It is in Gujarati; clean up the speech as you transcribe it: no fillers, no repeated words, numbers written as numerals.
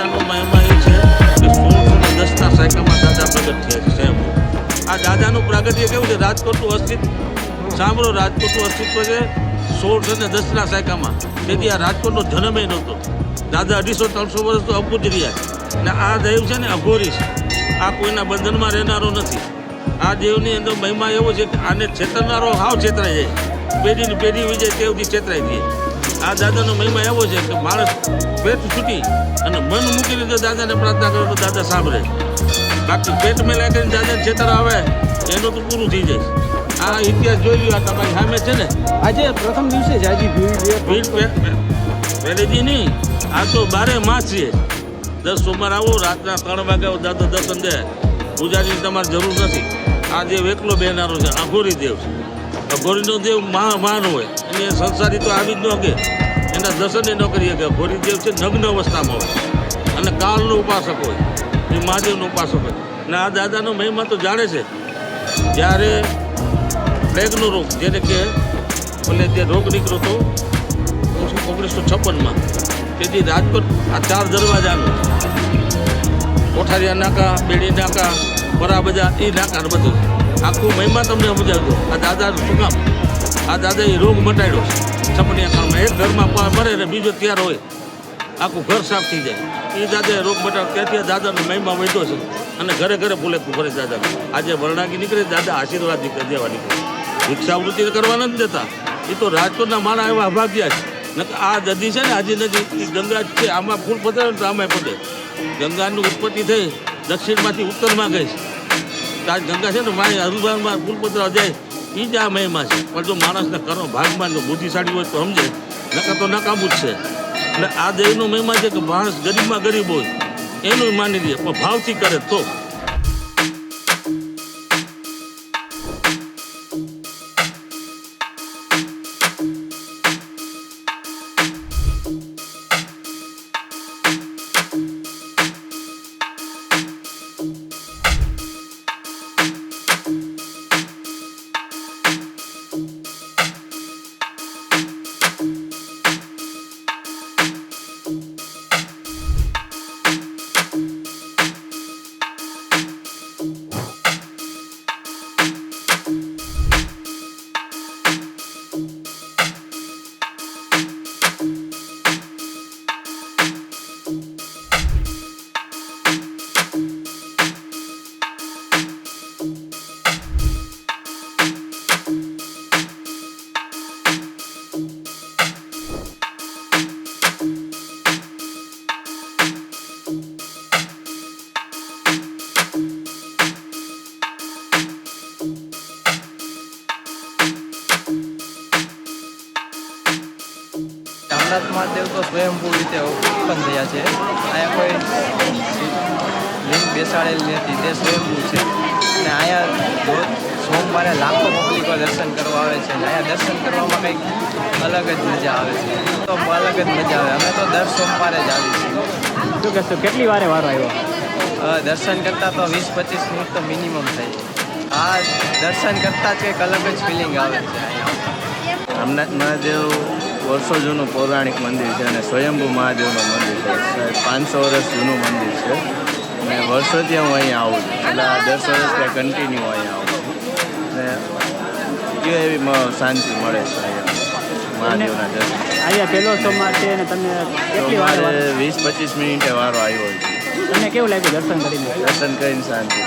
દાદાનો મહિમા એ છે કે 1610ના સાયકામાં દાદા પ્રગટ થયા છે સ્વયં. આ દાદાનું પ્રાગટ્ય કેવું છે? રાજકોટનું અસ્તિત્વ સાંભળો, રાજકોટનું અસ્તિત્વ છે 1610ના સાયકામાં. તેથી આ રાજકોટનો જન્મ એ નહોતો. દાદા 250-300 વર્ષ તો અબૂજ રહ્યા. ને આ દેવ છે ને અઘોરી છે. આ કોઈના બંધનમાં રહેનારો નથી. આ દેવની અંદર મહિમા એવો છે કે આને છેતરનારો હાવ છેતરાઈ જાય, પેઢીની પેઢી વિજય તેવથી છેતરાઈ જાય. આ દાદાનો મહિમા એવો છે કે માણસ પેટ છૂટી અને મન મૂકીને જો દાદાને પ્રાર્થના કરે તો દાદા સાંભળે. બાકી પેટ મેલા કરીને દાદાને છેતર આવે એનું તો પૂરું થઈ જાય. આ ઇતિહાસ જોઈ લ્યો, આ તમારી સામે છે ને. આજે પ્રથમ દિવસે જ આજે ભીડ પહેલેથી નહીં, આ તો 12 માસ છે. 10 સોમવાર આવો, રાતના 3 વાગે આવો, દાદા દર્શન દે. પૂજાની તમારે જરૂર નથી. આ દેવ એકલો બેનારો છે, અઘોરી દેવ છે. અઘોરીનો દેવ મહાન હોય અને સંસારી તો આવી જ ન કે એના દર્શન ન કરીએ કે અઘોરી દેવ છે નગ્ન અવસ્થામાં હોય અને કાળનો ઉપાસક હોય, એ મહાદેવનો ઉપાસક હોય. અને આ દાદાનો મહિમા તો જાણે છે. જ્યારે પ્લેગનો રોગ, જેને કે ભલે જે રોગ નીકળ્યો હતો 1956માં, તેથી રાજકોટ આ 4 દરવાજાનું કોઠારિયા નાકા, બેડી નાકા, બરા બજાર, એ નાકા બધું આખું મહિમા તમને સમજાવજો. આ દાદા શું કામ? આ દાદા એ રોગ મટાડ્યો છે. છપનિયા કાળમાં એક ઘરમાં મરે ને બીજો તૈયાર હોય, આખું ઘર સાફ થઈ જાય. એ દાદાએ રોગ મટાડ્યો. ત્યાંથી દાદાનો મહિમા વધ્યો છે અને ઘરે ઘરે ફૂલેકું ફરે દાદા. આજે વરણાગી નીકળે, દાદા આશીર્વાદ દેવા નીકળે. ભિક્ષાવૃત્તિ કરવાના જ દેતા. એ તો રાજકોટના માણા એવા અભાગ્યા છે. આ નદી છે ને, આજે નદી એ ગંગા છે. આમાં ફૂલ પધરે ને તો આમાં પધે. ગંગાની ઉત્પત્તિ થઈ દક્ષિણમાંથી ઉત્તરમાં ગઈ છે. આજ ગંગા છે ને માય હરુભાનમાં ફૂલ પધરા જાય, એ જ આ મહિમા છે. પણ જો માણસને કરો ભાગમાં બુદ્ધિશાળી હોય તો સમજે, નકા તો નકામું જ છે. એટલે આ દેવનો મહિમા છે કે માણસ ગરીબમાં ગરીબ હોય એનું માની દે, પણ ભાવથી કરે તો. મહાદેવ તો સ્વયંભૂ રીતે ઉત્પન્ન થયા છે. અહીંયા કોઈ લિંગ બેસાડેલી નથી, તે સ્વયંભૂ છે. અને અહીંયા સોમવારે લાખો પબ્લિકો દર્શન કરવા આવે છે. અને અહીંયા દર્શન કરવામાં કંઈક અલગ જ મજા આવે છે. તો અલગ જ મજા આવે. અમે તો દર સોમવારે જ આવીએ છીએ. શું કહેશો, કેટલી વારે વારો આવ્યો? દર્શન કરતાં તો 20-25 મિનિટ તો મિનિમમ થાય. આ દર્શન કરતાં જ કંઈક અલગ જ ફિલિંગ આવે છે અહીંયા. રામનાથ મહાદેવ વર્ષો જૂનું પૌરાણિક મંદિર છે અને સ્વયંભૂ મહાદેવનું મંદિર છે. 500 વર્ષ જૂનું મંદિર છે અને વર્ષોથી હું અહીંયા આવું છું. એટલે 10 વર્ષ ત્યાં કન્ટિન્યુ અહીંયા આવું છું અને એવી શાંતિ મળે છે અહીંયા મહાદેવના દર્શન. અહીંયા પહેલો સોમવાર છે અને તમને કેટલી વાર 20-25 મિનિટે વારો આવ્યો છે. તમને કેવું લાગ્યું દર્શન કરીને? દર્શન કરીને શાંતિ.